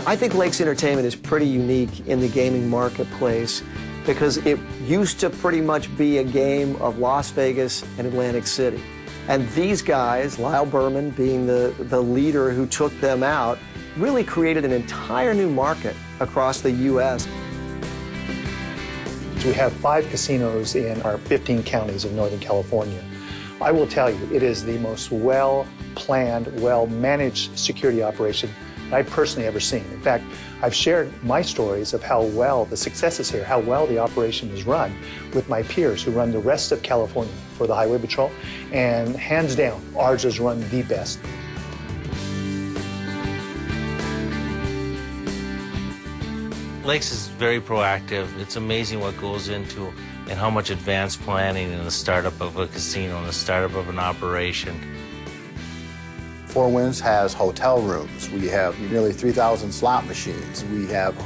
I think Lakes Entertainment is pretty unique in the gaming marketplace because it used to pretty much be a game of Las Vegas and Atlantic City. And these guys, Lyle Berman being the leader who took them out, really created an entire new market across the U.S. We have 5 casinos in our 15 counties of Northern California. I will tell you, it is the most well-planned, well-managed security operation I've personally ever seen. In fact, I've shared my stories of how well the success is here, how well the operation is run with my peers who run the rest of California for the Highway Patrol, and hands down, ours is run the best. Lakes is very proactive. It's amazing what goes into and how much advanced planning in the startup of a casino and the startup of an operation. Four Winds has hotel rooms. We have nearly 3,000 slot machines. We have,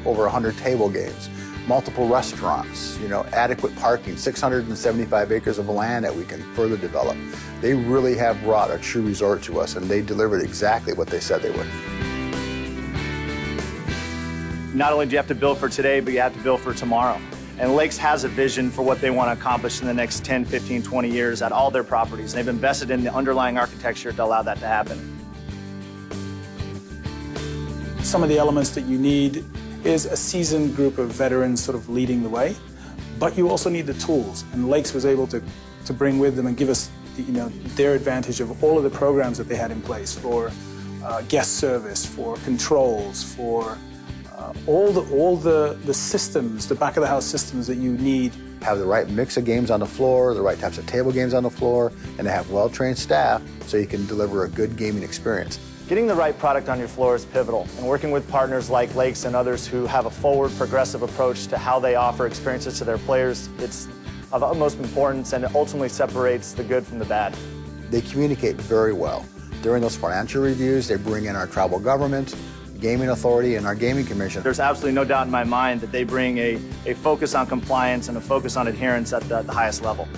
over 100 table games, multiple restaurants, adequate parking, 675 acres of land that we can further develop. They really have brought a true resort to us, and they delivered exactly what they said they would. Not only do you have to build for today, but you have to build for tomorrow. And Lakes has a vision for what they want to accomplish in the next 10, 15, 20 years at all their properties. They've invested in the underlying architecture to allow that to happen. Some of the elements that you need is a seasoned group of veterans sort of leading the way, but you also need the tools. And Lakes was able to bring with them and give us their advantage of all of the programs that they had in place for guest service, for controls, for all the systems, the back of the house systems that you need. Have the right mix of games on the floor, the right types of table games on the floor, and to have well-trained staff so you can deliver a good gaming experience. Getting the right product on your floor is pivotal, and working with partners like Lakes and others who have a forward, progressive approach to how they offer experiences to their players, it's of utmost importance, and it ultimately separates the good from the bad. They communicate very well. During those financial reviews, they bring in our tribal government, Gaming Authority, and our Gaming Commission. There's absolutely no doubt in my mind that they bring a focus on compliance and a focus on adherence at the highest level.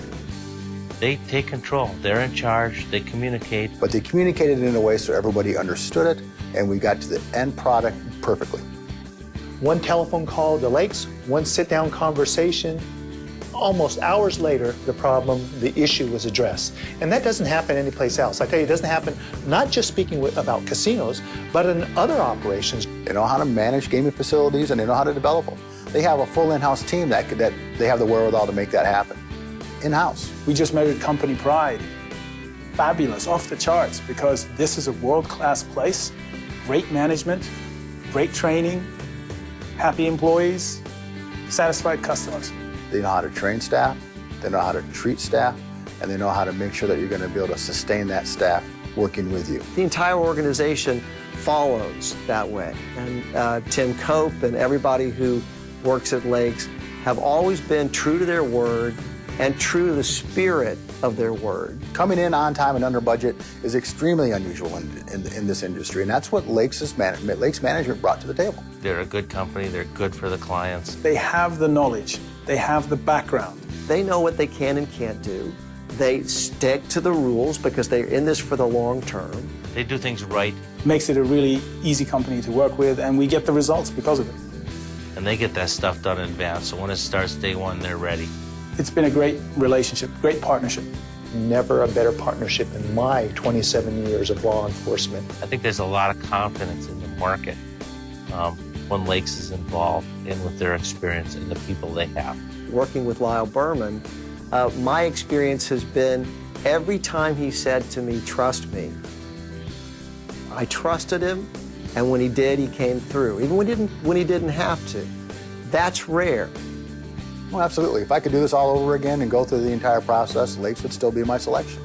They take control. They're in charge. They communicate. But they communicated in a way so everybody understood it, and we got to the end product perfectly. One telephone call to Lakes, one sit-down conversation. Almost hours later, the issue was addressed. And that doesn't happen anyplace else. I tell you, it doesn't happen not just speaking about casinos, but in other operations. They know how to manage gaming facilities, and they know how to develop them. They have a full in-house team that they have the wherewithal to make that happen. In-house. We just measured company pride. Fabulous, off the charts, because this is a world-class place. Great management, great training, happy employees, satisfied customers. They know how to train staff, they know how to treat staff, and they know how to make sure that you're going to be able to sustain that staff working with you. The entire organization follows that way. And Tim Cope and everybody who works at Lakes have always been true to their word and true to the spirit of their word. Coming in on time and under budget is extremely unusual in this industry, and that's what Lakes Management brought to the table. They're a good company. They're good for the clients. They have the knowledge. They have the background. They know what they can and can't do. They stick to the rules because they're in this for the long term. They do things right. Makes it a really easy company to work with, and we get the results because of it. And they get that stuff done in advance, so when it starts day one, they're ready. It's been a great relationship, great partnership. Never a better partnership in my 27 years of law enforcement. I think there's a lot of confidence in the market when Lakes is involved and with their experience and the people they have. Working with Lyle Berman, my experience has been every time he said to me, "Trust me," I trusted him, and when he did, he came through, even when he didn't have to. That's rare. Well, absolutely. If I could do this all over again and go through the entire process, Lakes would still be my selection.